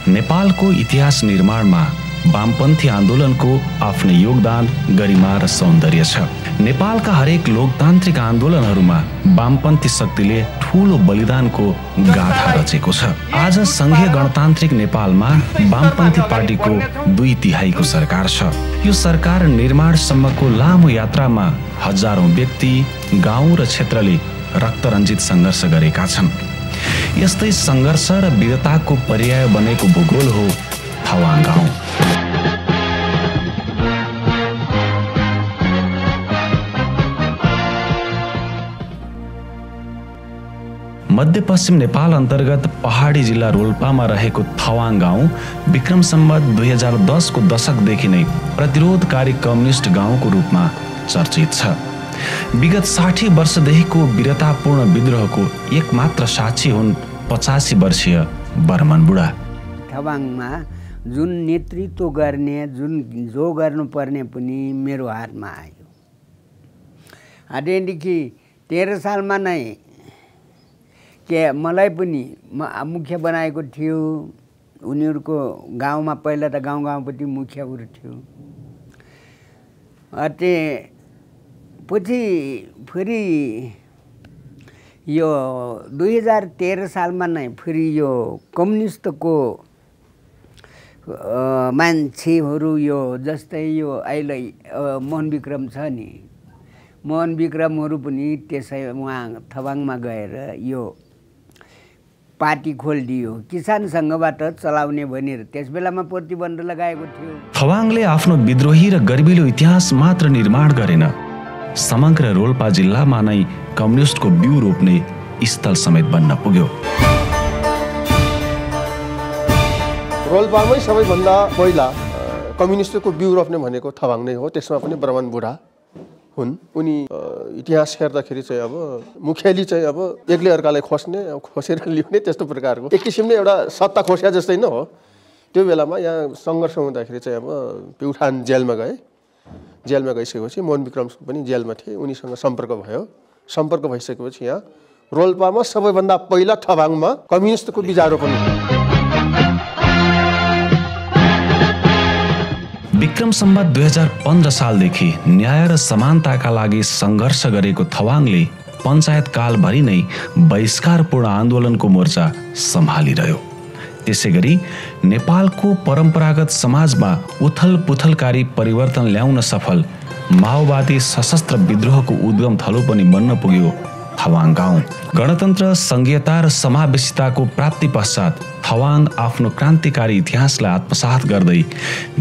नेपालको इतिहास निर्माणमा वामपन्थी आन्दोलनको आफ्नै योगदान, गरिमा र सौन्दर्य छ। नेपालका हरेक लोकतान्त्रिक आन्दोलनहरूमा वामपन्थी शक्तिले ठूलो बलिदानको गाथा रचेको छ। आज संघीय गणतान्त्रिक नेपालमा वामपन्थी पार्टीको 2/3 सरकार छ। यो सरकार निर्माणसम्मको लामो यात्रामा हजारौं व्यक्ति, गाउँ र क्षेत्रले रक्तरञ्जित सङ्घर्ष गरेका छन्। यस्तै सङ्घर्ष र वीरताको पर्याय बनेको भूगोल हो थवाङ गाउँ। मध्यपश्चिम नेपाल अन्तर्गत पहाडी जिल्ला रोल्पामा रहेको थवाङ गाउँ विक्रम सम्वत 2010 को दशकदेखि नै प्रतिरोधकारी कम्युनिस्ट गाउँको रूपमा चर्चित छ। विगत 60 वर्षदेखिको वीरतापूर्ण विद्रोहको एकमात्र साक्षी हुन् 85 वर्षीय बर्मन बुढा। थवाङमा जुन नेतृत्व गर्ने, जो गर्नुपर्ने पनि मेरो हातमा आयो। त्यहाँदेखि 13 सालमा नै के मलाई पनि मुख्य बनाएको थियो। उनीहरूको गाउँमा पहिला त गाउँपट्टि मुखियाहरू थियो। पछि फेरि यो 2013 सालमा नै फेरि यो कम्युनिस्टको मान्छेहरू, यो जस्तै यो अहिले मोहन विक्रम छ नि, मोहन विक्रमहरू पनि त्यसै उहाँ थवाङमा गएर यो पार्टी खोलिदियो, किसान सङ्घबाट चलाउने भनेर त्यस बेलामा प्रतिबन्ध लगाएको थियो। थवाङले आफ्नो विद्रोही र गर्विलो इतिहास मात्र निर्माण गरेन, समग्र रोल्पा जिल्लामा नै कम्युनिस्टको बिउ रोप्ने स्थल समेत बन्न पुग्यो। रोल्पामै सबैभन्दा पहिला कम्युनिस्टको बिउ रोप्ने भनेको थवाङ नै हो। त्यसमा पनि बर्मन बुढा हुन्। उनी इतिहास हेर्दाखेरि चाहिँ अब मुखियाली चाहिँ अब एकले अर्कालाई खोसेर ल्याउने त्यस्तो प्रकारको एक किसिमले एउटा सत्ता खोस्या जस्तै नै हो। त्यो बेलामा यहाँ सङ्घर्ष हुँदाखेरि चाहिँ अब प्युठान जेलमा गए। जेलमा गइसकेपछि मोहन विक्रम पनि जेलमा थिए। उनीसँग सम्पर्क भयो। सम्पर्क भइसकेपछि यहाँ रोल्पामा सबैभन्दा पहिला थवाङमा कम्युनिस्टको बिजारोपण भयो। विक्रम सम्वत 2015 सालदेखि न्याय र समानताका लागि सङ्घर्ष गरेको थवाङले पञ्चायत कालभरि नै बहिष्कारपूर्ण आन्दोलनको मोर्चा सम्हालिरह्यो। त्यसैगरी नेपालको परम्परागत समाजमा उथलपुथलकारी परिवर्तन ल्याउन सफल माओवादी सशस्त्र विद्रोहको उद्गम थलो पनि बन्न पुग्यो थवाङ गाउँ। गणतन्त्र, संघीयता र समावेशिताको प्राप्ति पश्चात थवाङ आफ्नो क्रान्तिकारी इतिहासलाई आत्मसात गर्दै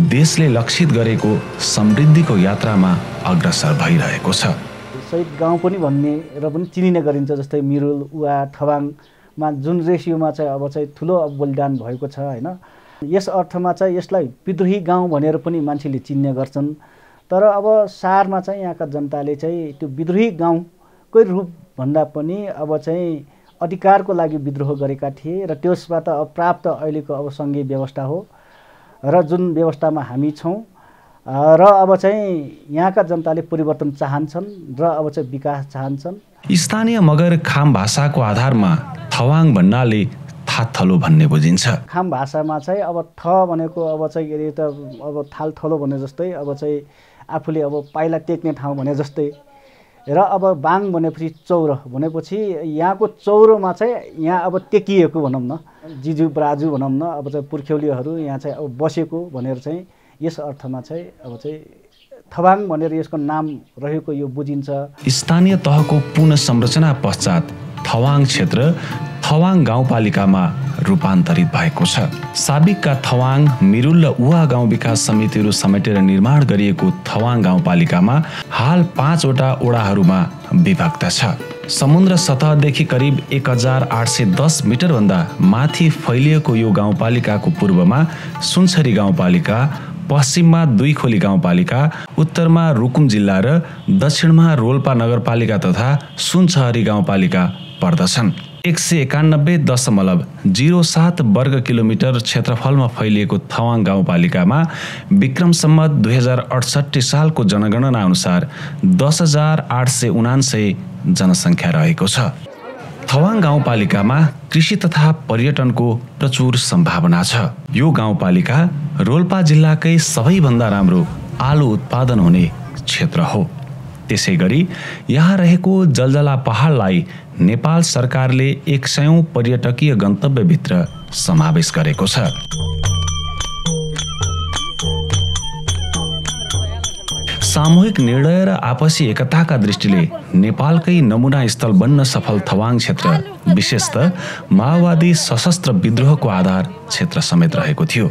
देशले लक्षित गरेको समृद्धिको यात्रामा अग्रसर भइरहेको छ। शहीद गाउँ पनि भन्ने र पनि चिनिने गरिन्छ। जस्तै मिरुल, उवा, थवाङमा जुन रेसियोमा चाहिँ अब चाहिँ ठुलो बलिदान भएको छ हैन। यस अर्थमा चाहिँ यसलाई विद्रोही गाउँ भनेर पनि मान्छेले चिन्ने गर्छन्। तर अब सारमा चाहिँ यहाँका जनताले चाहिँ त्यो विद्रोही गाउँकै रूप भन्दा पनि अब चाहिँ अधिकारको लागि विद्रोह गरेका थिए र त्यसबाट प्राप्त अहिलेको अब सङ्घीय व्यवस्था हो र जुन व्यवस्थामा हामी छौँ र अब चाहिँ यहाँका जनताले परिवर्तन चाहन्छन् र अब चाहिँ विकास चाहन्छन्। स्थानीय मगर खाम भाषाको आधारमा थवाङ भन्नाले थाथलो भन्ने बुझिन्छ। खाम भाषामा चाहिँ अब थ भनेको अब चाहिँ के अरे त अब थालथलो भने जस्तै अब चाहिँ आफूले अब पाइला टेक्ने ठाउँ भने जस्तै र अब बाङ भनेपछि चौर भनेपछि यहाँको चौरोमा चाहिँ यहाँ अब टेकिएको भनौँ न, जिजु ब्राजु भनौँ न, अब चाहिँ पुर्ख्यौलीहरू यहाँ चाहिँ अब बसेको भनेर चाहिँ यस अर्थमा चाहिँ अब चाहिँ थवाङ भनेर यसको नाम रहेको यो बुझिन्छ। स्थानीय तहको पुनर्संरचना पश्चात थवाङ क्षेत्र थवाङ गाउँपालिकामा रूपान्तरित भएको छ। साबिकका थवाङ, मिरुल र उवा गाउँ विकास समितिहरू समेटेर निर्माण गरिएको थवाङ गाउँपालिकामा हाल 5 वटा ओडाहरूमा विभक्त छ। समुद्र सतहदेखि करिब 1810 मिटर भन्दा माथि फैलिएको यो गाउँपालिकाको पूर्वमा सुनसरी गाउँपालिका, पश्चिममा दुईखोली गाउँपालिका, उत्तरमा रुकुम जिल्ला र दक्षिणमा रोल्पा नगरपालिका तथा सुनसहरी गाउँपालिका पर्दछन्। 191.07 वर्ग किलोमिटर क्षेत्रफलमा फैलिएको थवाङ गाउँपालिकामा विक्रम सम्वत 2068 सालको जनगणना अनुसार 10,879 जनसङ्ख्या रहेको छ। थवाङ गाउँपालिकामा कृषि तथा पर्यटनको प्रचुर सम्भावना छ। यो गाउँपालिका रोल्पा जिल्लाकै सबैभन्दा राम्रो आलु उत्पादन हुने क्षेत्र हो। त्यसैगरी यहाँ रहेको जलजला पहाडलाई नेपाल सरकारले 100औं पर्यटकीय गन्तव्यभित्र समावेश गरेको छ। सामूहिक निर्णय र आपसी एकताका दृष्टिले नेपालकै नमुना स्थल बन्न सफल थवाङ क्षेत्र विशेषतः माओवादी सशस्त्र विद्रोहको आधार क्षेत्र समेत रहेको थियो।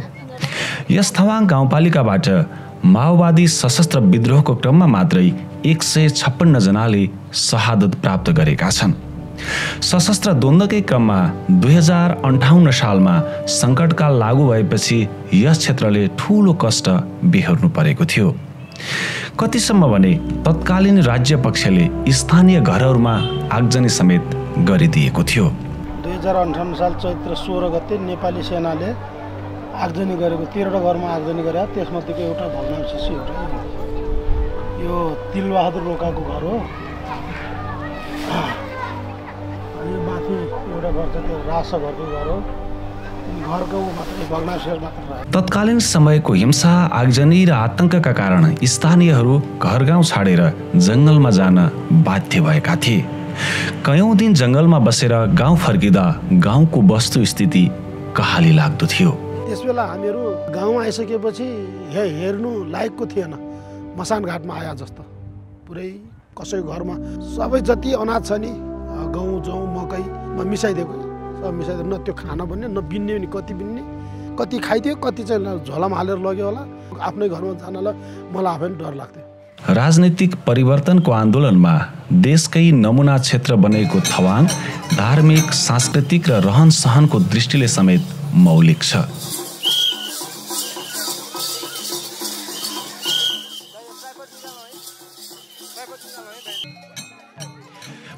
यस थवाङ गाउँपालिकाबाट माओवादी सशस्त्र विद्रोहको क्रममा मात्रै 156 जनाले शहादत प्राप्त गरेका छन्। सशस्त्र द्वन्द्वकै क्रममा 2058 सालमा सङ्कटकाल लागू भएपछि यस क्षेत्रले ठूलो कष्ट बेहोर्नु परेको थियो। कतिसम्म भने तत्कालीन राज्य पक्षले स्थानीय घरहरूमा आगजनी समेत गरिदिएको थियो। 2058 साल चैत्र 16 गते नेपाली सेनाले आगजनी गरेको 13वटा घरमा आगजनी गरे। त्यसमध्येको एउटा भग्नावशेष यो तिलबहादुर रोकाको घर हो। यो माथि एउटा घर छ, त्यो रासा घरको घर हो। घरको मात्रै भग्नावशेष मात्र रह्यो। तत्कालीन समयको हिंसा, आगजनी र आतंकका कारण स्थानीयहरू घर गाउँ छाडेर जंगलमा जान बाध्य भएका थिए। कयौं दिन जंगलमा बसेर गाउँ फर्किँदा गाउँको वस्तुस्थिति कहाली लाग्दो थियो। त्यसबेला हामीहरू गाउँ आइसकेपछि हेर्नु लायकको थिएन। मसान घाटमा आया जस्तो पुरै कसैको घरमा सबै जति अनाज छ नि गहुँ जौ मकैमा मिसाइदिएको, सब मिसाइदिएको। न त्यो खाना बन्ने न बिन्ने नि, कति बिन्ने, कति खाइदियो, कति चाहिँ झोलामा हालेर लग्यो होला। आफ्नै घरमा जानलाई मलाई आफै डर लाग्थ्यो। राजनीतिक परिवर्तनको आन्दोलनमा देशकै नमुना क्षेत्र बनेको थवाङ धार्मिक, सांस्कृतिक र रहन सहनको दृष्टिले समेत मौलिक छ।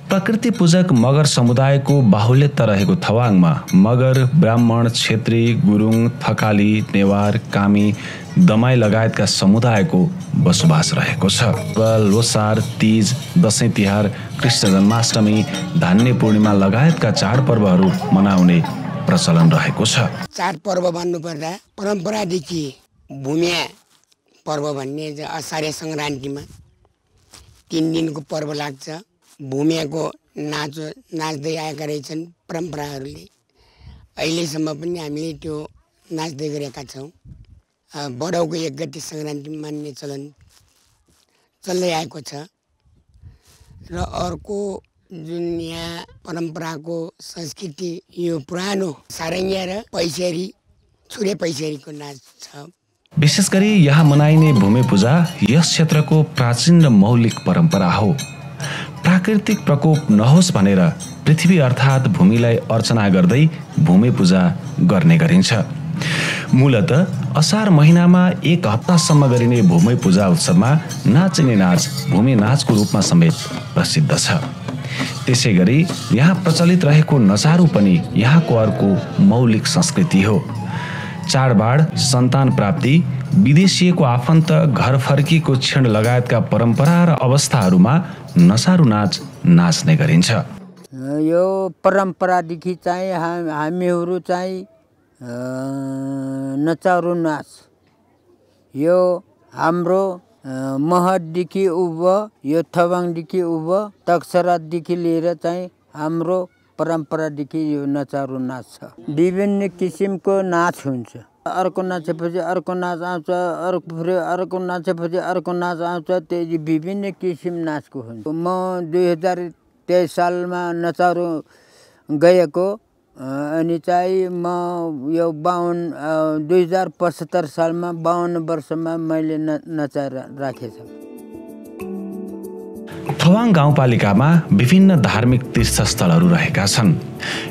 प्रकृति पूजक मगर समुदायको बाहुल्यता रहेको थवाङमा मगर, ब्राह्मण, क्षेत्री, गुरुङ, थकाली, नेवार, कामी, दमाई लगायतका समुदायको बसोबास रहेको छ। लोसार, तीज, दशैं तिहार, कृष्ण जन्माष्टमी, धान्य पूर्णिमा लगायतका चाडपर्वहरू मनाउने प्रचलन रहेको छ। चाडपर्व भन्नुपर्दा परम्परादेखि भूमिया पर्व भन्ने असारे सङ्क्रान्तिमा 3 दिनको पर्व लाग्छ। भूमियाको नाच्दै आएका रहेछन् परम्पराहरूले। अहिलेसम्म पनि हामीले त्यो नाच्दै गरेका छौँ। बडाउको 1 गते सङ्क्रान्ति मान्ने चलन चल्दै आएको छ। र अर्को जुन यहाँ परम्पराको संस्कृति यो पुरानो सारङ्गिया र पैसेरी, छुरे पैसेरीको नाच छ। विशेष गरी यहाँ मनाइने भूमि पूजा यस क्षेत्रको प्राचीन र मौलिक परम्परा हो। प्राकृतिक प्रकोप नहोस् भनेर पृथ्वी अर्थात् भूमिलाई अर्चना गर्दै भूमि पूजा गर्ने गरिन्छ। मूलतः असार महिनामा 1 हप्तासम्म गरिने भूमि पूजा उत्सवमा नाचिने नाच भूमि नाचको रूपमा समेत प्रसिद्ध छ। त्यसैगरी यहाँ प्रचलित रहेको नचारु पनि यहाँको अर्को मौलिक संस्कृति हो। चाडबाड, सन्तान प्राप्ति, विदेशिएको आफन्त घर फर्किएको क्षण लगायतका परम्परा र अवस्थाहरूमा नचारु नाच नाच्ने गरिन्छ। यो परम्परादेखि चाहिँ हामीहरू चाहिँ नचारु नाच यो हाम्रो महतदेखि उभ, यो थवाङदेखि उभ, तक्सरादेखि लिएर चाहिँ हाम्रो परम्परादेखि यो नचारु नाच छ। विभिन्न किसिमको नाच हुन्छ। अर्को नाचेपछि अर्को नाच आउँछ, अर्को नाचेपछि अर्को नाच आउँछ। त्यो विभिन्न किसिम नाचको हुन्छ। म 2023 सालमा नचारु गएको अनि चाहिँ म यो 2075 सालमा 52 वर्षमा मैले नचाएर राखेछ। थवाङ गाउँपालिकामा विभिन्न धार्मिक तीर्थस्थलहरू रहेका छन्।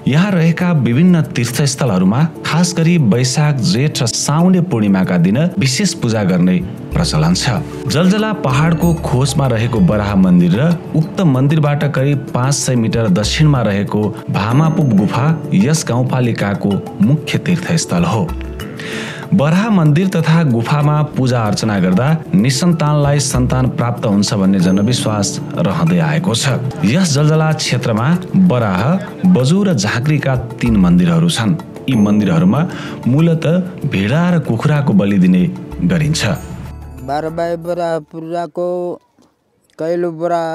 यहाँ रहेका विभिन्न तीर्थस्थलहरूमा खास गरी वैशाख, जेठ र साउने पूर्णिमाका दिन विशेष पूजा गर्ने प्रचलन छ। जलजला पहाडको खोजमा रहेको बराह मन्दिर र उक्त मन्दिरबाट करिब 500 मिटर दक्षिणमा रहेको भामापुप गुफा यस गाउँपालिकाको मुख्य तीर्थस्थल हो। बराह मन्दिर तथा गुफामा पूजा अर्चना गर्दा निसन्तानलाई सन्तान प्राप्त हुन्छ भन्ने जनविश्वास रहँदै आएको छ। यस जलजला क्षेत्रमा बराह, बजु र झाँक्रीका 3 मन्दिरहरू छन्। यी मन्दिरहरूमा मूलतः भेडा र कुखुराको बलि दिने गरिन्छ। बारबाई बराह पूजाको कैलो बराह,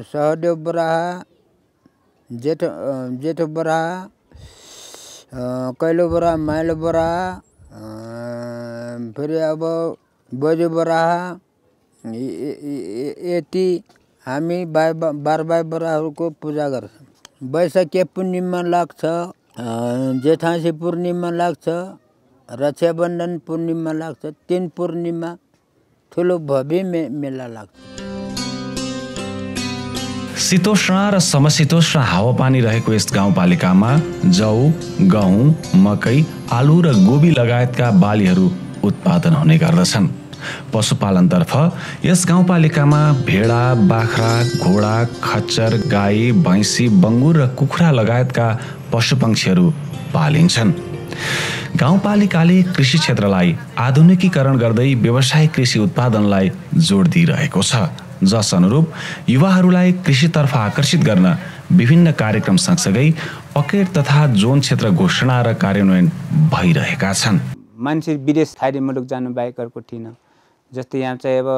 सहदेव बराह, जेठो बराह, कैलो बराह, माइलो बराह, फेरि अब बजु बराह, यति हामी बारबाई बराहहरूको पूजा गर्छौँ। वैशाखी पूर्णिमा लाग्छ, जेठासी पूर्णिमा लाग्छ, रक्षाबन्धन पूर्णिमा लाग्छ। 3 पूर्णिमा ठुलो भव्य मेला लाग्छ। शीतोष्ण र समशीतोष्ण हावापानी रहेको यस गाउँपालिकामा जौ, गहुँ, मकै, आलु र गोबी लगायतका बालीहरू उत्पादन हुने गर्दछन्। पशुपालनतर्फ यस गाउँपालिकामा भेडा, बाख्रा, घोडा, खच्चर, गाई, भैँसी, बङ्गुर र कुखुरा लगायतका पशुपक्षीहरू पालिन्छन्। गाउँपालिकाले कृषि क्षेत्रलाई आधुनिकीकरण गर्दै व्यावसायिक कृषि उत्पादनलाई जोड दिइरहेको छ, जस अनुरूप युवाहरूलाई कृषितर्फ आकर्षित गर्न विभिन्न कार्यक्रम सँगसँगै पकेट तथा जोन क्षेत्र घोषणा र कार्यान्वयन भइरहेका छन्। मान्छे विदेश थाइडी मुलुक जानु बाहेकहरूको थिएन। जस्तै यहाँ चाहिँ अब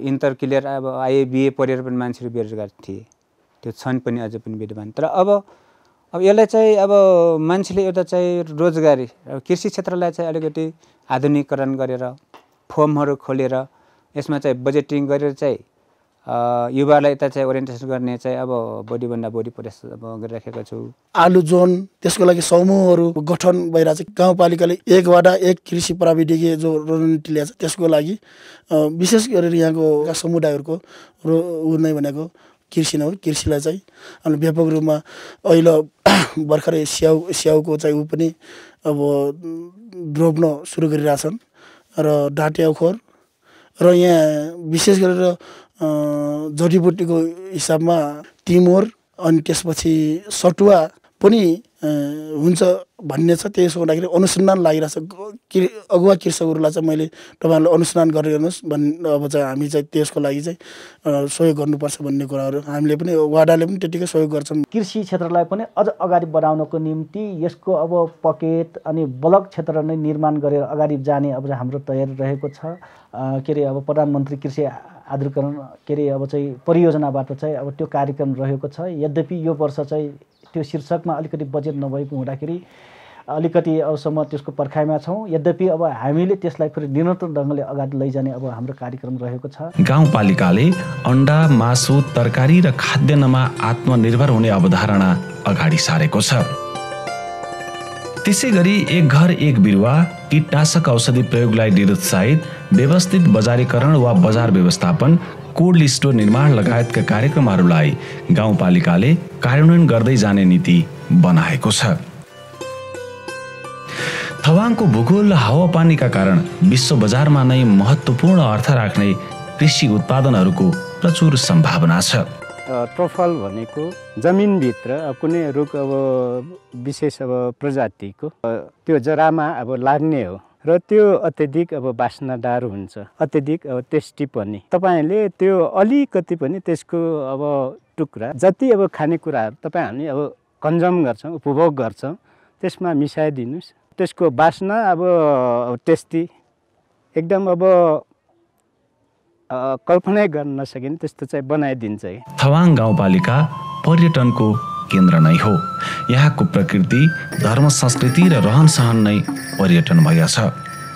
इन्टर क्लियर अब आइए बिए पढेर पनि मान्छेहरू बेरोजगार थिए, त्यो छन् पनि अझै पनि विद्यमान। तर अब यसलाई चाहिँ अब मान्छेले एउटा चाहिँ रोजगारी, कृषि क्षेत्रलाई चाहिँ अलिकति आधुनिकीकरण गरेर फर्महरू खोलेर यसमा चाहिँ बजेटिङ गरेर चाहिँ युवालाई यता चाहिँ ओरिएन्टेसन गर्ने चाहिँ अब बढीभन्दा बढी प्रयास अब गरिराखेको छु। आलु जोन त्यसको लागि समूहहरू गठन भइरहेछ। गाउँपालिकाले 1 वडा 1 कृषि प्राविधिकीय जो रणनीति ल्याएको छ त्यसको लागि विशेष गरेर यहाँको समुदायहरूको नै भनेको कृषि नै हो। कृषिलाई चाहिँ अनि व्यापक रूपमा अहिले भर्खरै स्याउको चाहिँ ऊ पनि अब रोप्न सुरु गरिरहेछन् र डाँटियाउखोर र यहाँ विशेष गरेर जडीबुटीको हिसाबमा टिमोर अनि त्यसपछि सटुवा पनि हुन्छ भन्ने छ। त्यसो हुँदाखेरि अनुसन्धान लागिरहेछ। अगुवा कृषकहरूलाई चाहिँ मैले तपाईँहरूलाई अनुसन्धान गरिरहनुहोस् अब चाहिँ हामी चाहिँ त्यसको लागि चाहिँ सहयोग गर्नुपर्छ भन्ने कुराहरू हामीले पनि वाडाले पनि त्यतिकै सहयोग गर्छौँ। कृषि क्षेत्रलाई पनि अझ अगाडि बढाउनको निम्ति यसको अब पकेट अनि ब्लक क्षेत्र नै निर्माण गरेर अगाडि जाने अब हाम्रो तयारी रहेको छ। के अरे अब प्रधानमन्त्री कृषि आधुनिकीकरण के अरे अब चाहिँ परियोजनाबाट चाहिँ अब त्यो कार्यक्रम रहेको छ। यद्यपि यो वर्ष चाहिँ त्यो शीर्षकमा अलिकति बजेट नभएको हुँदाखेरि अलिकति अबसम्म त्यसको पर्खाइमा छौँ। यद्यपि अब हामीले त्यसलाई फेरि निरन्तर ढङ्गले अगाडि लैजाने अब हाम्रो कार्यक्रम रहेको छ। गाउँपालिकाले अन्डा, मासु, तरकारी र खाद्यान्नमा आत्मनिर्भर हुने अवधारणा अगाडि सारेको छ। त्यसै गरी एक घर एक बिरुवा कीटनाशक औषधि प्रयोगलाई निरुत्साहित, व्यवस्थित बजारीकरण वा बजार व्यवस्थापन, कोल्ड स्टोर निर्माण लगायतका कार्यक्रमहरूलाई गाउँपालिकाले कार्यान्वयन गर्दै जाने नीति बनाएको छ। थवाङको भूगोल र हावापानीका कारण विश्व बजारमा नै महत्त्वपूर्ण अर्थ राख्ने कृषि उत्पादनहरूको प्रचुर सम्भावना छ। टोफल भनेको जमिनभित्र कुनै रुख अब विशेष अब प्रजातिको त्यो जरामा अब लाग्ने हो र त्यो अत्यधिक अब बास्नादार हुन्छ, अत्यधिक अब टेस्टी पनि। तपाईँले त्यो अलिकति पनि त्यसको अब टुक्रा जति अब खानेकुराहरू तपाईँहरूले अब कन्जम गर्छौँ, उपभोग गर्छौँ, त्यसमा मिसाइदिनुहोस्। त्यसको बास्ना अब टेस्टी एकदम अब कल्पना गर्न नसकिने त्यस्तो चाहिँ बनाइदिन्छ। थवाङ गाउँपालिका पर्यटनको केन्द्र नै हो। यहाँको प्रकृति, धर्म, संस्कृति र रहन सहन नै पर्यटन भएछ।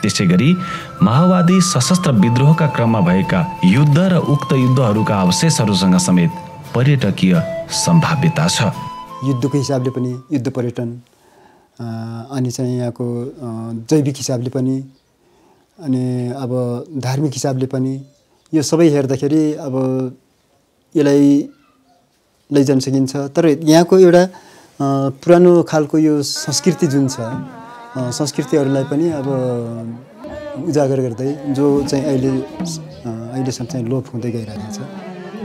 त्यसै गरी माओवादी सशस्त्र विद्रोहका क्रममा भएका युद्ध र उक्त युद्धहरूका अवशेषहरूसँग समेत पर्यटकीय सम्भाव्यता छ। युद्धको हिसाबले पनि युद्ध पर्यटन अनि चाहिँ यहाँको जैविक हिसाबले पनि अनि अब धार्मिक हिसाबले पनि यो सबै हेर्दाखेरि अब यसलाई लैजान सकिन्छ। तर यहाँको एउटा पुरानो खालको यो संस्कृति जुन छ, संस्कृतिहरूलाई पनि अब उजागर गर्दै जो चाहिँ अहिलेसम्म चाहिँ लोप हुँदै गइरहेको छ,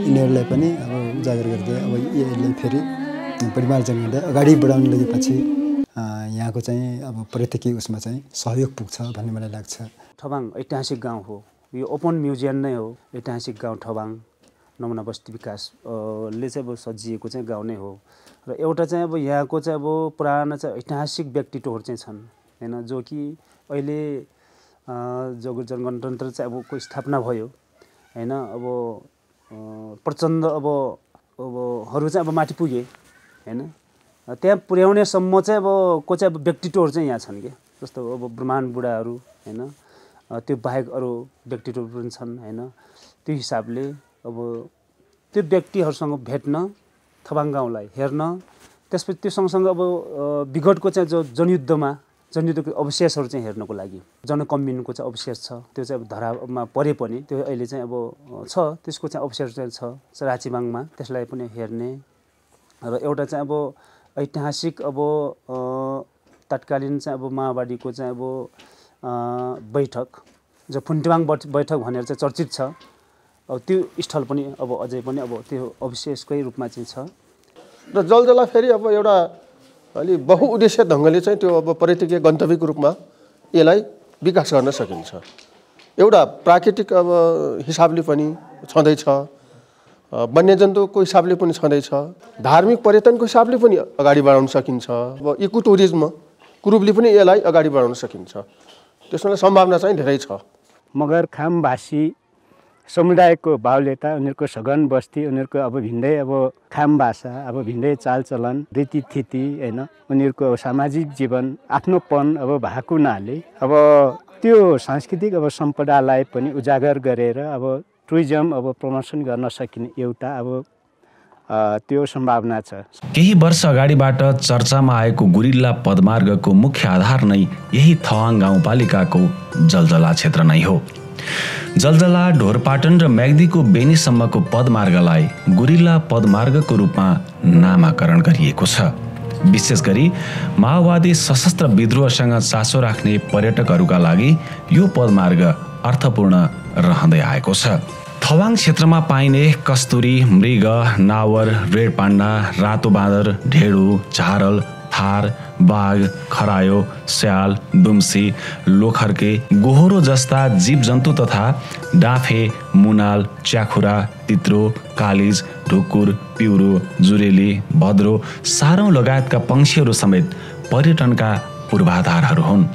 यिनीहरूलाई पनि अब उजागर गर्दै अब यसलाई फेरि परिमार्जन गर्दै अगाडि बढाउन लगेपछि यहाँको चाहिँ अब पर्यटकीय उसमा चाहिँ सहयोग पुग्छ भन्ने मलाई लाग्छ। ठबाङ ऐतिहासिक गाउँ हो, यो ओपन म्युजियम नै हो। ऐतिहासिक गाउँ ठबाङ नमुना बस्ती विकास ले चाहिँ अब सजिएको चाहिँ गाउँ नै हो र एउटा चाहिँ अब यहाँको चाहिँ अब पुरानो चाहिँ ऐतिहासिक व्यक्तित्वहरू चाहिँ छन् हैन, जो कि अहिले जो जनगणतन्त्र चाहिँ अब को स्थापना भयो हैन, अब प्रचण्ड अब हरू चाहिँ अब माथि पुगे हैन, त्यहाँ पुर्याउनेसम्म चाहिँ अब को चाहिँ अब व्यक्तित्वहरू चाहिँ यहाँ छन् के, जस्तो अब ब्रह्माण्ड बुढाहरू हैन, त्यो बाहेक अरू व्यक्तित्वहरू पनि छन् हैन। त्यो हिसाबले अब त्यो व्यक्तिहरूसँग भेट्न, थबाङ गाउँलाई हेर्न, त्यसपछि त्यो सँगसँगै अब विगतको चाहिँ जो जनयुद्धको अवशेषहरू चाहिँ हेर्नको लागि जनकम्युनको चाहिँ अवशेष छ, त्यो चाहिँ अब धरामा परे पनि त्यो अहिले चाहिँ अब छ, त्यसको चाहिँ अवशेष चाहिँ छ राचिबाङमा, त्यसलाई पनि हेर्ने र एउटा चाहिँ अब ऐतिहासिक अब तत्कालीन चाहिँ अब माओवादीको चाहिँ अब बैठक जो फुन्टिबाङ बैठक भनेर चाहिँ चर्चित छ, अब त्यो स्थल पनि अब अझै पनि अब त्यो अवशेषकै रूपमा चाहिँ छ। र जलजला फेरि अब एउटा अलि बहुउद्देश्य ढङ्गले चाहिँ त्यो अब पर्यटकीय गन्तव्यको रूपमा यसलाई विकास गर्न सकिन्छ। एउटा प्राकृतिक अब हिसाबले पनि छँदैछ, वन्यजन्तुको हिसाबले पनि छँदैछ, धार्मिक पर्यटनको हिसाबले पनि अगाडि बढाउन सकिन्छ, अब इको टुरिज्मको रूपले पनि यसलाई अगाडि बढाउन सकिन्छ। त्यसमा सम्भावना चाहिँ धेरै छ। मगर खामवासी समुदायको बाहुल्यता, उनीहरूको सघन बस्ती, उनीहरूको अब भिन्दै अब खाम भाषा, अब भिन्दै चालचलन, रीतिथिति हैन, उनीहरूको अब सामाजिक जीवन आफ्नोपन अब भएको हुनाले अब त्यो सांस्कृतिक अब सम्पदालाई पनि उजागर गरेर अब टुरिज्म अब प्रमोसन गर्न सकिने एउटा अब त्यो सम्भावना छ। केही वर्ष अगाडिबाट चर्चामा आएको गुरिल्ला पदमार्गको मुख्य आधार नै यही थवाङ गाउँपालिकाको जलजला क्षेत्र नै हो। जलजला, ढोरपाटन र म्याग्दीको बेनीसम्मको पदमार्गलाई गुरिल्ला पदमार्गको रूपमा नामाकरण गरिएको छ। विशेष गरी माओवादी सशस्त्र विद्रोहसँग चासो राख्ने पर्यटकहरूका लागि यो पदमार्ग अर्थपूर्ण रहँदै आएको छ। थवाङ क्षेत्रमा पाइने कस्तुरी, मृग, नावर, रेड पाण्डा, रातो बाँदर, ढेडु, झारल, थार, बाघ, खरायो, स्याल, दुम्सी, लोखर्के, गोहोरो जस्ता जीवजन्तु तथा डाँफे, मुनाल, च्याखुरा, तित्रो, कालिज, ढुकुर, पिउरो, जुरेली, भद्रो, सारौं लगायतका पंक्षीहरू समेत पर्यटनका पूर्वाधारहरू हुन्।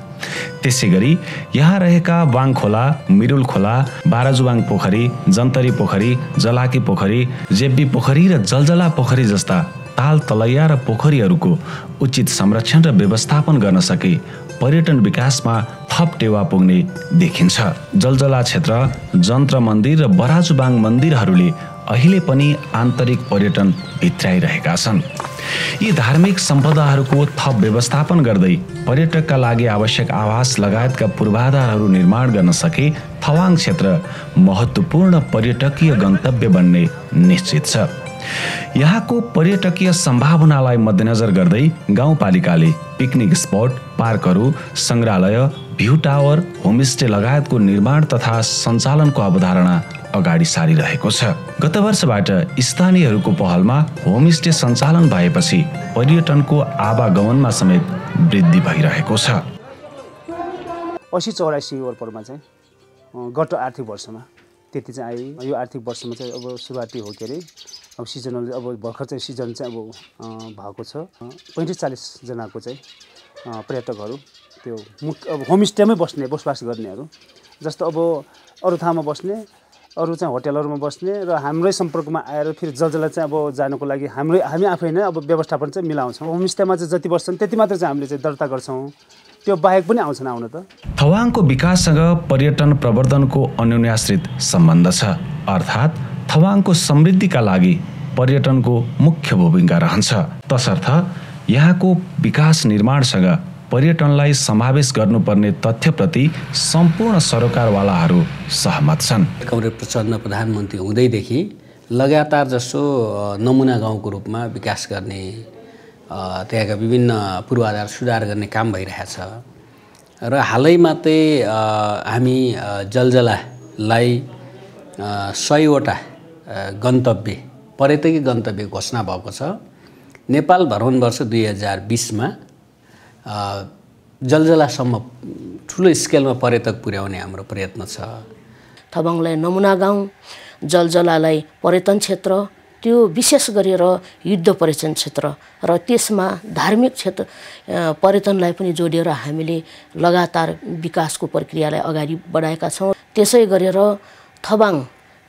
त्यसै गरी यहाँ रहेका वाङ खोला, मिरुल खोला, बाराजुवाङ पोखरी, जन्तरी पोखरी, जलाकी पोखरी, जेब्बी पोखरी र जलजला पोखरी जस्ता ताल तलैया र पोखरीहरूको उचित संरक्षण र व्यवस्थापन गर्न सके पर्यटन विकासमा थप टेवा पुग्ने देखिन्छ। जलजला क्षेत्र, जन्त्र मन्दिर र बराजुबाङ मन्दिरहरूले अहिले पनि आन्तरिक पर्यटन भित्राइरहेका छन्। यी धार्मिक सम्पदाहरूको थप व्यवस्थापन गर्दै पर्यटकका लागि आवश्यक आवास लगायतका पूर्वाधारहरू निर्माण गर्न सके थवाङ क्षेत्र महत्त्वपूर्ण पर्यटकीय गन्तव्य बन्ने निश्चित छ। यहाँको पर्यटकीय सम्भावनालाई मध्यनजर गर्दै गाउँपालिकाले पिकनिक स्पट, पार्कहरू, संग्रहालय, भ्यू टावर, होमस्टे लगायतको निर्माण तथा सञ्चालनको अवधारणा अगाडि सारिरहेको छ। गत वर्षबाट स्थानीयहरूको पहलमा होमस्टे सञ्चालन भएपछि पर्यटनको आवागमनमा समेत वृद्धि भइरहेको छ। 80-84 वरपरमा चाहिँ गत आर्थिक वर्षमा त्यति चाहिँ आयो। यो आर्थिक वर्षमा चाहिँ अब सुरुवाती हो के अरे, अब सिजनल अब भर्खर चाहिँ सिजन चाहिँ अब भएको छ। 35-40 जनाको चाहिँ पर्यटकहरू त्यो अब होमस्टेमै बसोबास गर्नेहरू, जस्तो अब अरू ठाउँमा बस्ने, अरू चाहिँ होटलहरूमा बस्ने र हाम्रै सम्पर्कमा आएर फेरि जलजला चाहिँ अब जानको लागि हामी आफै नै अब व्यवस्थापन चाहिँ मिलाउँछौँ। होमस्टेमा चाहिँ जति बस्छन् त्यति मात्र चाहिँ हामीले चाहिँ दर्ता गर्छौँ, त्यो बाहेक पनि आउँछन् आउन त। थवाङको विकाससँग पर्यटन प्रवर्धनको अन्योन्याश्रित सम्बन्ध छ, अर्थात् थवाङको समृद्धिका लागि पर्यटनको मुख्य भूमिका रहन्छ। तसर्थ यहाँको विकास निर्माणसँग पर्यटनलाई समावेश गर्नुपर्ने तथ्यप्रति सम्पूर्ण सरोकारवालाहरू सहमत छन्। कमरेड प्रचण्ड प्रधानमन्त्री हुँदैदेखि लगातार जसो नमुना गाउँको रूपमा विकास गर्ने, त्यहाँका विभिन्न पूर्वाधार सुधार गर्ने काम भइरहेछ र हालैमा चाहिँ हामी जलजलालाई 100वटा गन्तव्य, पर्यटकीय गन्तव्य घोषणा भएको छ। नेपाल भ्रमण वर्ष 2020 मा जलजलासम्म ठुलो स्केलमा पर्यटक पुर्याउने हाम्रो प्रयत्न छ। थबाङलाई नमुना गाउँ, जलजलालाई पर्यटन क्षेत्र, त्यो विशेष गरेर युद्ध पर्यटन क्षेत्र र त्यसमा धार्मिक क्षेत्र पर्यटनलाई पनि जोडेर हामीले लगातार विकासको प्रक्रियालाई अगाडि बढाएका छौँ। त्यसै गरेर थबाङ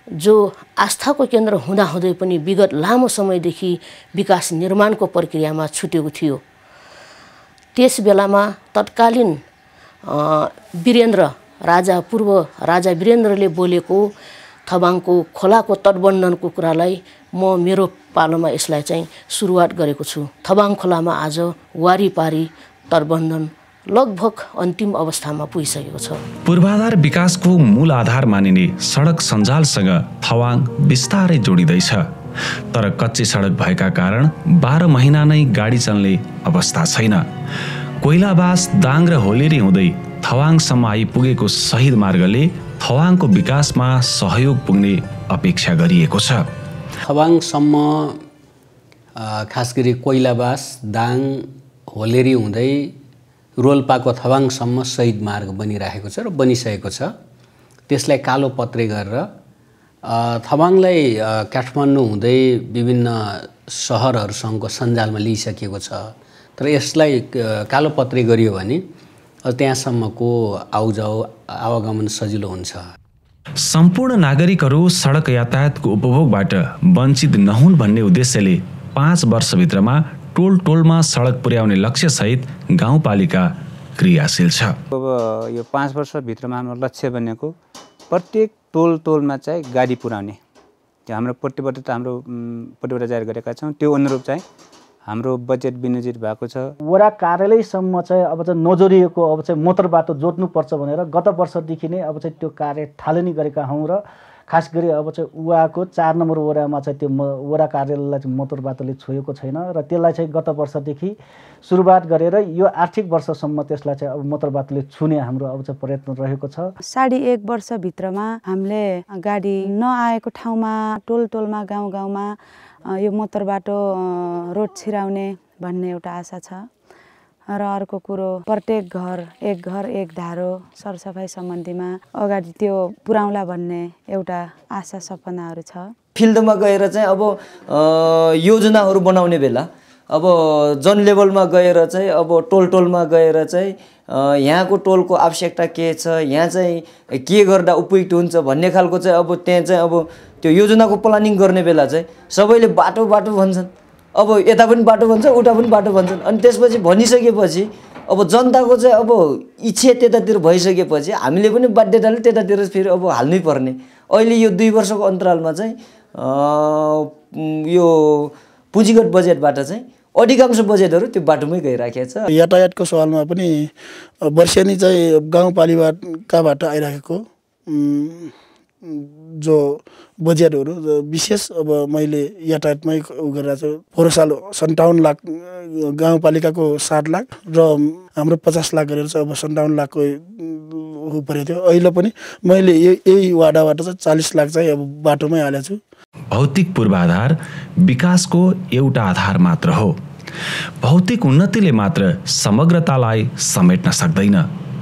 जो आस्थाको केन्द्र हुँदाहुँदै पनि विगत लामो समयदेखि विकास निर्माणको प्रक्रियामा छुटेको थियो। त्यस बेलामा तत्कालीन पूर्व राजा वीरेन्द्रले बोलेको थबाङको खोलाको तटबन्धनको कुरालाई म मेरो पालोमा यसलाई चाहिँ सुरुवात गरेको छु। थबाङ खोलामा आज वारिपारी तटबन्धन लगभग अन्तिम अवस्थामा पुगिसकेको छ। पूर्वाधार विकासको मूल आधार मानिने सडक सञ्जालसँग थवाङ बिस्तारै जोडिँदैछ। तर कच्ची सडक भएका कारण 12 महिना नै गाडी चल्ने अवस्था छैन। कोइलाबास, दाङ र होलेरी हुँदै थवाङसम्म आइपुगेको शहीद मार्गले थवाङको विकासमा सहयोग पुग्ने अपेक्षा गरिएको छ। थवाङसम्म खास गरी कोइलाबास, दाङ, होलेरी हुँदै रोल्पाको थवाङसम्म शहीद मार्ग बनिरहेको छ र बनिसकेको छ। त्यसलाई कालो पत्रे गरेर थवाङलाई काठमाडौँ हुँदै विभिन्न सहरहरूसँगको सञ्जालमा लिइसकिएको छ। तर यसलाई कालो पत्रे गरियो भने त्यहाँसम्मको आवागमन सजिलो हुन्छ। सम्पूर्ण नागरिकहरू सडक यातायातको उपभोगबाट वञ्चित नहुन् भन्ने उद्देश्यले 5 वर्षभित्रमा टोलमा सडक पुर्याउने लक्ष्यसहित गाउँपालिका क्रियाशील छ। अब यो 5 वर्षभित्रमा हाम्रो लक्ष्य भनेको प्रत्येक टोलमा चाहिँ गाडी पुर्याउने। त्यो हाम्रो पट्टिबाट जारी गरेका छौँ। त्यो अनुरूप चाहिँ हाम्रो बजेट विनियोजित भएको छ। वडा कार्यालयसम्म चाहिँ अब चाहिँ नजोडिएको अब चाहिँ मोटर बाटो जोड्नुपर्छ भनेर गत वर्षदेखि नै अब चाहिँ त्यो कार्य थालनी गरेका हौँ र खास गरी अब चाहिँ उहाँको 4 नम्बर वडामा चाहिँ त्यो वडा कार्यालयलाई चाहिँ मोटर बाटोले छोएको छैन र त्यसलाई चाहिँ गत वर्षदेखि सुरुवात गरेर यो आर्थिक वर्षसम्म त्यसलाई चाहिँ अब मोटर बाटोले छुने हाम्रो अब चाहिँ प्रयत्न रहेको छ। 1.5 वर्षभित्रमा हामीले गाडी नआएको ठाउँमा टोलमा गाउँमा यो मोटर बाटो रोड छिराउने भन्ने एउटा आशा छ र अर्को कुरो प्रत्येक एक घर एक धारो सरसफाइ सम्बन्धीमा अगाडि त्यो पुर्याउला भन्ने एउटा आशा सपनाहरू छ। फिल्डमा गएर चाहिँ अब योजनाहरू बनाउने बेला अब जन लेभलमा गएर चाहिँ अब टोलमा गएर चाहिँ यहाँको टोलको आवश्यकता के छ, यहाँ चाहिँ के गर्दा उपयुक्त हुन्छ भन्ने खालको चाहिँ अब त्यहाँ चाहिँ अब त्यो योजनाको प्लानिङ गर्ने बेला चाहिँ सबैले बाटो भन्छन्। अब यता पनि बाटो भन्छ, उता पनि बाटो भन्छन्। अनि त्यसपछि भनिसकेपछि अब जनताको चाहिँ अब इच्छा त्यतातिर भइसकेपछि हामीले पनि बाध्यताले त्यतातिर फेरि अब हाल्नै पर्ने। अहिले यो 2 वर्षको अन्तरालमा चाहिँ यो पुँजीगत बजेटबाट चाहिँ अधिकांश बजेटहरू त्यो बाटोमै गइराखेको छ। यातायातको सवालमा पनि वर्षेनी चाहिँ गाउँपालिकाबाट आइराखेको जो बजेटहरू विशेष अब मैले यातायातमै गरेर चाहिँ पोहोर साल 57 लाख गाउँपालिकाको 7 लाख र हाम्रो 50 लाख गरेर चाहिँ अब 57 लाखको परेको थियो। अहिले पनि मैले यही वाडाबाट चाहिँ 40 लाख चाहिँ अब बाटोमै हालेको छु। भौतिक पूर्वाधार विकासको एउटा आधार मात्र हो। भौतिक उन्नतिले मात्र समग्रतालाई समेट्न सक्दैन।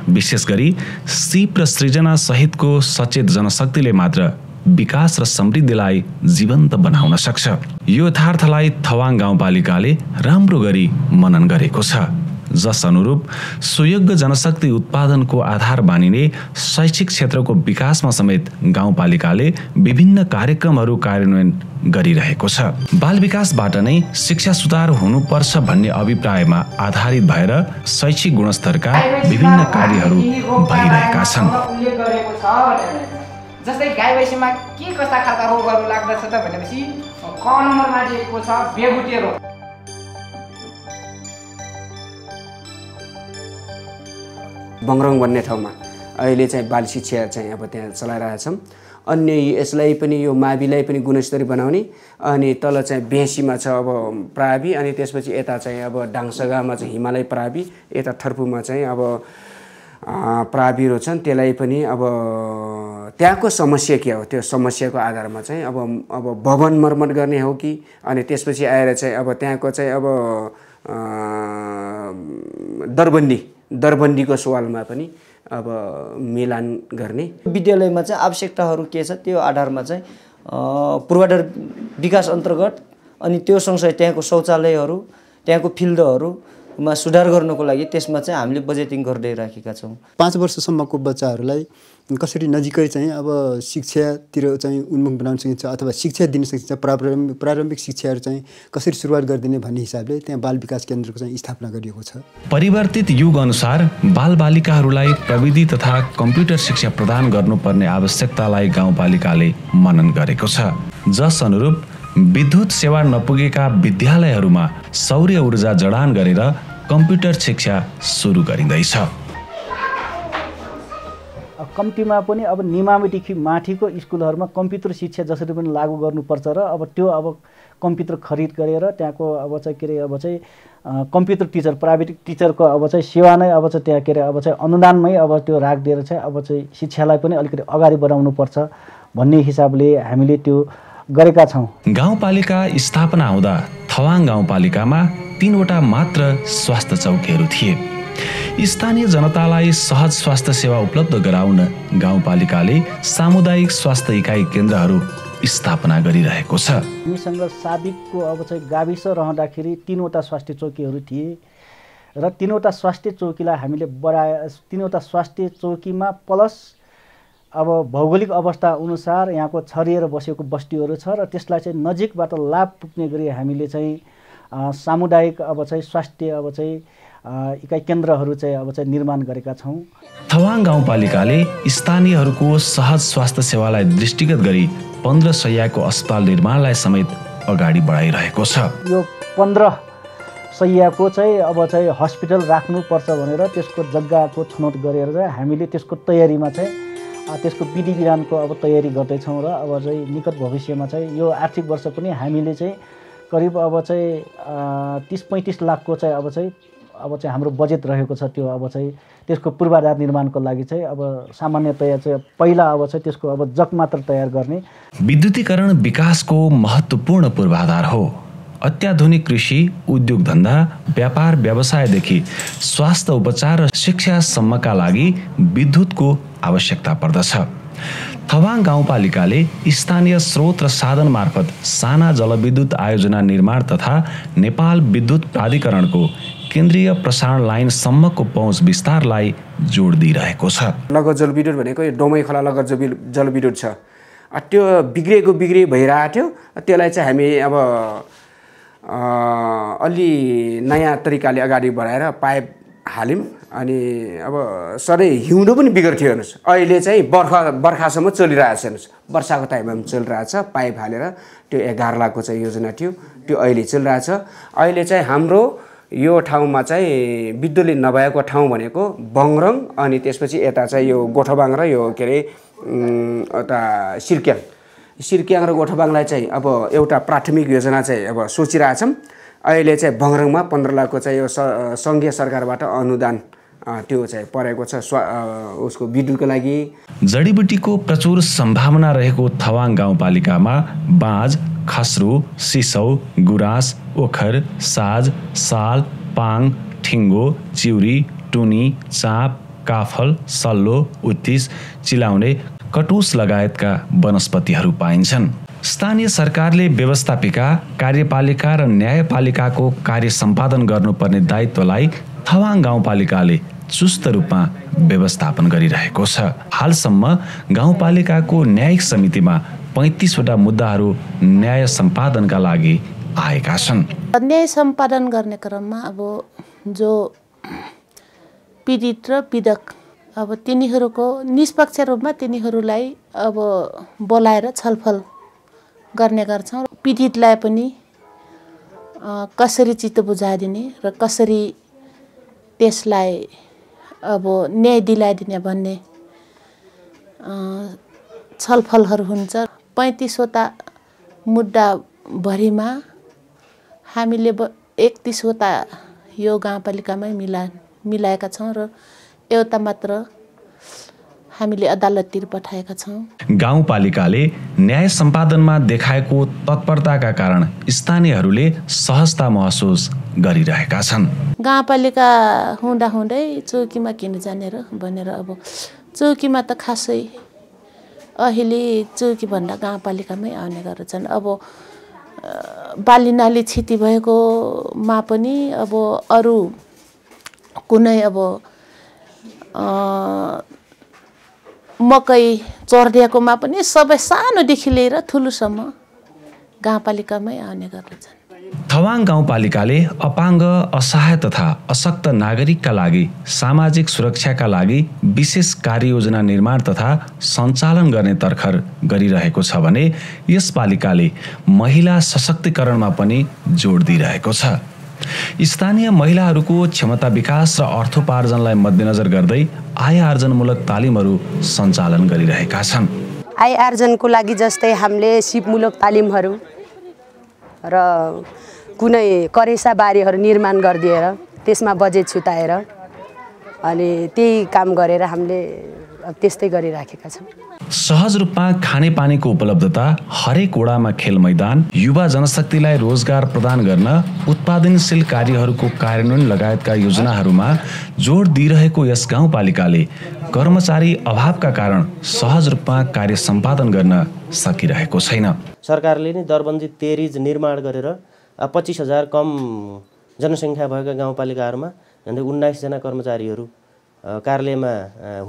विशेष गरी सिप र सृजना सहितको सचेत जनशक्तिले मात्र विकास र समृद्धिलाई जीवन्त बनाउन सक्छ। यो यथार्थलाई थवाङ गाउँपालिकाले राम्रो गरी मनन गरेको छ, जस अनुरूप सुयोग्य जनशक्ति उत्पादनको आधार मानिने शैक्षिक क्षेत्रको विकासमा समेत गाउँपालिकाले विभिन्न कार्यक्रमहरू कार्यान्वयन गरिरहेको छ। बाल विकासबाट नै शिक्षा सुधार हुनुपर्छ भन्ने अभिप्रायमा आधारित भएर शैक्षिक गुणस्तरका विभिन्न कार्यहरू भइरहेका छन्। जस्तै गाई भैँसीमा के कस्ता खालका रोगहरू लाग्दछ त भनेपछि क नम्बरमा दिएको छ बेगुटे रोग। बङरङ भन्ने ठाउँमा अहिले चाहिँ बाल शिक्षा चाहिँ अब त्यहाँ चलाइरहेछौँ। अन्य यसलाई पनि यो माविलाई पनि गुणस्तरीय बनाउने, अनि तल चाहिँ बेसीमा छ अब प्रावि, अनि त्यसपछि यता चाहिँ अब डाङसगामा चाहिँ हिमालय प्रावि, यता थर्पुमा चाहिँ अब प्राविहरू छन्। त्यसलाई पनि अब त्यहाँको समस्या के हो, त्यो समस्याको आधारमा चाहिँ अब भवन मर्मत गर्ने हो कि, अनि त्यसपछि आएर चाहिँ अब त्यहाँको चाहिँ अब दरबन्दीको सवालमा पनि अब मिलान गर्ने विद्यालयमा चाहिँ आवश्यकताहरू के छ त्यो आधारमा चाहिँ पूर्वाधार विकास अन्तर्गत अनि त्यो सँगसँगै त्यहाँको शौचालयहरू त्यहाँको फिल्डहरूमा सुधार गर्नको लागि त्यसमा चाहिँ हामीले बजेटिङ गर्दै राखेका छौँ। 5 वर्षसम्मको बच्चाहरूलाई कसरी नजिकै चाहिँ अब शिक्षातिर चाहिँ उन्मुख बनाउन सकिन्छ अथवा शिक्षा दिन सकिन्छ, प्रारम्भिक शिक्षाहरू चाहिँ कसरी सुरुवात गरिदिने भन्ने हिसाबले त्यहाँ बाल विकास केन्द्रको चाहिँ स्थापना गरिएको छ। परिवर्तित युग अनुसार बालबालिकाहरूलाई प्रविधि तथा कम्प्युटर शिक्षा प्रदान गर्नुपर्ने आवश्यकतालाई गाउँपालिकाले मनन गरेको छ। जस अनुरूप विद्युत सेवा नपुगेका विद्यालयहरूमा सौर्य ऊर्जा जडान गरेर कम्प्युटर शिक्षा सुरु गरिँदैछ। कम्तीमा पनि अब निमाविदेखि माथिको स्कुलहरूमा कम्प्युटर शिक्षा जसरी पनि लागू गर्नुपर्छ र अब त्यो अब कम्प्युटर खरिद गरेर त्यहाँको अब चाहिँ के अरे अब चाहिँ कम्प्युटर टिचर प्राइभेट टिचरको अब चाहिँ सेवा नै अब चाहिँ त्यहाँ के अरे अब चाहिँ अनुदानमै अब त्यो राखिदिएर चाहिँ अब चाहिँ शिक्षालाई पनि अलिकति अगाडि बढाउनुपर्छ भन्ने हिसाबले हामीले त्यो गरेका छौँ। गाउँपालिका स्थापना हुँदा थवाङ गाउँपालिकामा 3वटा मात्र स्वास्थ्य चौकीहरू थिए। स्थानीय जनतालाई सहज स्वास्थ्य सेवा उपलब्ध गराउन गाउँपालिकाले सामुदायिक स्वास्थ्य इकाइ केन्द्रहरू स्थापना गरिरहेको छ। हामीसँग साबिकको अब चाहिँ गाविस रहँदाखेरि 3वटा स्वास्थ्य चौकीहरू थिए र 3वटा स्वास्थ्य चौकीलाई हामीले बढाए 3वटा स्वास्थ्य चौकीमा प्लस अब भौगोलिक अवस्था अनुसार यहाँको छरिएर बसेको बस्तीहरू छ र त्यसलाई चाहिँ नजिकबाट लाभ पुग्ने गरी हामीले चाहिँ सामुदायिक अब चाहिँ स्वास्थ्य अब चाहिँ इकाइ केन्द्रहरू चाहिँ अब चाहिँ निर्माण गरेका छौँ। थवाङ गाउँपालिकाले स्थानीयहरूको सहज स्वास्थ्य सेवालाई दृष्टिगत गरी 15 शय्याको अस्पताल निर्माणलाई समेत अगाडि बढाइरहेको छ। यो 15 शय्याको चाहिँ अब चाहिँ हस्पिटल राख्नुपर्छ भनेर त्यसको जग्गाको छनौट गरेर चाहिँ हामीले त्यसको तयारीमा चाहिँ त्यसको विधि विधानको अब तयारी गर्दैछौँ र अब चाहिँ निकट भविष्यमा चाहिँ यो आर्थिक वर्ष पनि हामीले चाहिँ करिब अब चाहिँ 30-35 लाखको चाहिँ अब चाहिँ हाम्रो बजेट रहेको छ। त्यो अब चाहिँ त्यसको पूर्वाधार निर्माणको लागि चाहिँ अब सामान्यतया चाहिँ पहिला अब चाहिँ त्यसको अब जग मात्र तयार गर्ने। विद्युतीकरण विकासको महत्त्वपूर्ण पूर्वाधार हो। अत्याधुनिक कृषि, उद्योग धन्दा, व्यापार व्यवसायदेखि स्वास्थ्य उपचार र शिक्षासम्मका लागि विद्युतको आवश्यकता पर्दछ। थवाङ गाउँपालिकाले स्थानीय स्रोत र साधन मार्फत साना जलविद्युत आयोजना निर्माण तथा नेपाल विद्युत प्राधिकरणको केन्द्रीय प्रसारण लाइन सम्मको पहुँच विस्तारलाई जोड दिइरहेको छ। लगत जलविद्युत भनेको यो डोमै खोला लगत जलविद्युत छ। त्यो बिग्रे भइरहेको थियो। त्यसलाई चाहिँ हामी अब अलि नयाँ तरिकाले अगाडि बढाएर पाइप हाल्यौँ। अनि अब सधैँ हिउँदो पनि बिग्रियो हेर्नुहोस्। अहिले चाहिँ बर्खासम्म चलिरहेछ हेर्नुहोस्। वर्षाको टाइममा पनि चलिरहेछ। पाइप हालेर त्यो 11 लाखको चाहिँ योजना थियो, त्यो अहिले चलिरहेछ। अहिले चाहिँ हाम्रो यो ठाउँमा चाहिँ विद्युतले नभएको ठाउँ भनेको बङरङ, अनि त्यसपछि यता चाहिँ यो गोठबाङ र यो के अरे यता सिर्क्याङ र गोठबाङलाई चाहिँ अब एउटा प्राथमिक योजना चाहिँ अब सोचिरहेछौँ। अहिले चाहिँ बङरङमा 15 लाखको चाहिँ यो सङ्घीय सरकारबाट अनुदान त्यो चाहिँ परेको छ उसको विद्युतको लागि। जडीबुटीको प्रचुर सम्भावना रहेको थवाङ गाउँपालिकामा बाँझ, खस्रो, सिसौ, गुराँस, ओखर, साज, साल, पाङ, ठिङ्गो, चिउरी, टुनी, चाँप, काफल, सल्लो, उत्तिस, चिलाउने, कटुस लगायतका वनस्पतिहरू पाइन्छन्। स्थानीय सरकारले व्यवस्थापिका, कार्यपालिका र न्यायपालिकाको कार्य सम्पादन गर्नुपर्ने दायित्वलाई थवाङ गाउँपालिकाले चुस्त रूपमा व्यवस्थापन गरिरहेको छ। हालसम्म गाउँपालिकाको न्यायिक समितिमा 35वटा मुद्दाहरू न्याय सम्पादनका लागि आएका छन्। न्याय सम्पादन गर्ने क्रममा अब जो पीडित र पीडक अब तिनीहरूको निष्पक्ष रूपमा तिनीहरूलाई अब बोलाएर छलफल गर्ने गर्छौँ। पीडितलाई पनि कसरी चित्त बुझाइदिने र कसरी त्यसलाई अब न्याय दिलाइदिने भन्ने छलफलहरू हुन्छ। 35वटा मुद्दाभरिमा हामीले 31वटा यो गाउँपालिकामै मिलाएका छौँ र एउटा मात्र हामीले अदालततिर पठाएका छौँ। गाउँपालिकाले न्याय सम्पादनमा देखाएको तत्परताका कारण स्थानीयहरूले सहजता महसुस गरिरहेका छन्। गाउँपालिका हुँदाहुँदै चौकीमा किन जाने र भनेर अब चौकीमा त खासै अहिले चौकीभन्दा गाउँपालिकामै आउने गर्छन्। अब बाली नाली क्षति भएकोमा पनि अब अरू कुनै अब मकै चर्दिएकोमा पनि सबै सानोदेखि लिएर ठुलोसम्म गाउँपालिकामै आउने गर्दछन्। थवाङ गाउँपालिकाले अपाङ्ग, असहाय तथा अशक्त नागरिकका लागि सामाजिक सुरक्षाका लागि विशेष कार्ययोजना निर्माण तथा सञ्चालन गर्ने तर्खर गरिरहेको छ भने यस पालिकाले महिला सशक्तिकरणमा पनि जोड दिइरहेको छ। स्थानीय महिलाहरूको क्षमता विकास र अर्थोपार्जनलाई मध्यनजर गर्दै आय आर्जनमूलक तालिमहरू सञ्चालन गरिरहेका छन्। आय आर्जनको लागि जस्तै हामीले सिपमूलक तालिमहरू र कुनै करेसा बारीहरू निर्माण गरिदिएर त्यसमा बजेट छुटाएर अनि त्यही काम गरेर हामीले त्यस्तै गरिराखेका छौँ। सहज रूपमा खानेपानीको उपलब्धता, हरेक वडामा खेल मैदान, युवा जनशक्तिलाई रोजगार प्रदान गर्न उत्पादनशील कार्यहरूको कार्यान्वयन लगायतका योजनाहरूमा जोड दिइरहेको यस गाउँपालिकाले कर्मचारी अभावका कारण सहज रूपमा कार्य सम्पादन गर्न सकिरहेको छैन। सरकारले नै दरबन्दी तेरिज निर्माण गरेर 25,000 कम जनसङ्ख्या भएका गाउँपालिकाहरूमा झन्डै 19 जना कर्मचारीहरू कार्यालयमा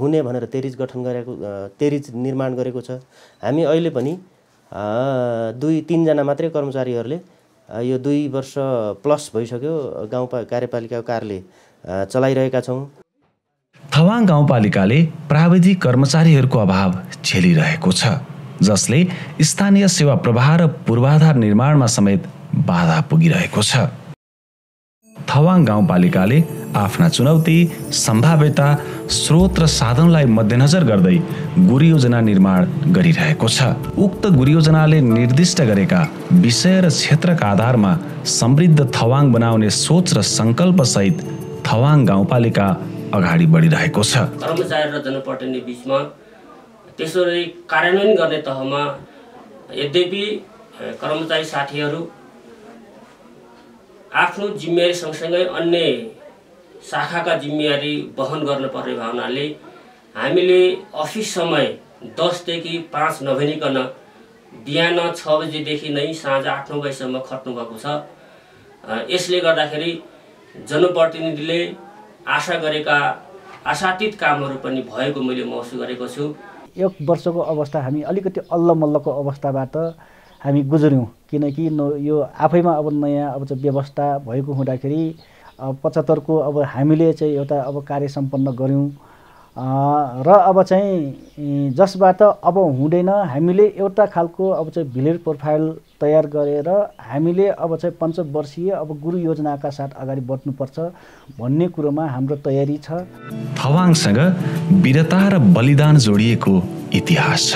हुने भनेर तेरिज गठन गरेको तेरिज निर्माण गरेको छ। हामी अहिले पनि 2-3 जना मात्रै कर्मचारीहरूले यो 2 वर्ष प्लस भइसक्यो गाउँ कार्यपालिकाको कार्यालय चलाइरहेका छौँ। थवाङ गाउँपालिकाले प्राविधिक कर्मचारीहरूको अभाव झेलिरहेको छ, जसले स्थानीय सेवा प्रवाह र पूर्वाधार निर्माणमा समेत बाधा पुगिरहेको छ। थवाङ गाउँपालिकाले आफ्ना चुनौती, सम्भाव्यता, स्रोत र साधनलाई मध्यनजर गर्दै गुरुयोजना निर्माण गरिरहेको छ। उक्त गुरुयोजनाले निर्दिष्ट गरेका विषय र क्षेत्रका आधारमा समृद्ध थवाङ बनाउने सोच र सङ्कल्प सहित थवाङ गाउँपालिका अगाडि बढिरहेको छ। कर्मचारी र जनप्रतिनिधि बीचमा त्यसरी कार्यान्वयन गर्ने तहमा यद्यपि कर्मचारी साथीहरू आफ्नो जिम्मेवारी सँगसँगै अन्य शाखाका जिम्मेवारी वहन गर्नुपर्ने भावनाले हामीले अफिस समय 10 देखि 5 नभनिकन बिहान 6 बजेदेखि नै साँझ 8-9 बजेसम्म खट्नु भएको छ। यसले गर्दाखेरि जनप्रतिनिधिले आशा गरेका आशातीत कामहरू पनि भएको मैले महसुस गरेको छु। 1 वर्षको अवस्था हामी अलिकति अल्लमल्लको अवस्थाबाट हामी गुज्र्यौँ, किनकि यो आफैमा अब नयाँ अब चाहिँ व्यवस्था भएको हुँदाखेरि 75 को अब हामीले चाहिँ एउटा अब कार्य सम्पन्न गऱ्यौँ र अब चाहिँ जसबाट अब हुँदैन हामीले एउटा खालको अब चाहिँ भिलेज प्रोफाइल तयार गरेर हामीले अब चाहिँ पञ्चवर्षीय अब गुरु योजनाका साथ अगाडि बढ्नुपर्छ भन्ने कुरोमा हाम्रो तयारी छ। थवाङसँग वीरता र बलिदान जोडिएको इतिहास छ।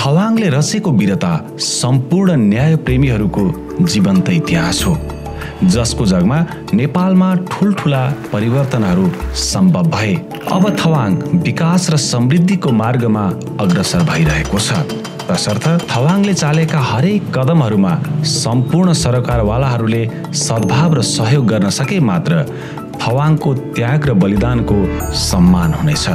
थवाङले रचेको वीरता सम्पूर्ण न्यायप्रेमीहरूको जीवन्त इतिहास हो, जसको जगमा नेपालमा ठुलठुला परिवर्तनहरू सम्भव भए। अब थवाङ विकास र समृद्धिको मार्गमा अग्रसर भइरहेको छ। तसर्थ थवाङले चालेका हरेक कदमहरूमा सम्पूर्ण सरकारवालाहरूले सद्भाव र सहयोग गर्न सके मात्र थवाङको त्याग र बलिदानको सम्मान हुनेछ।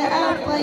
Apa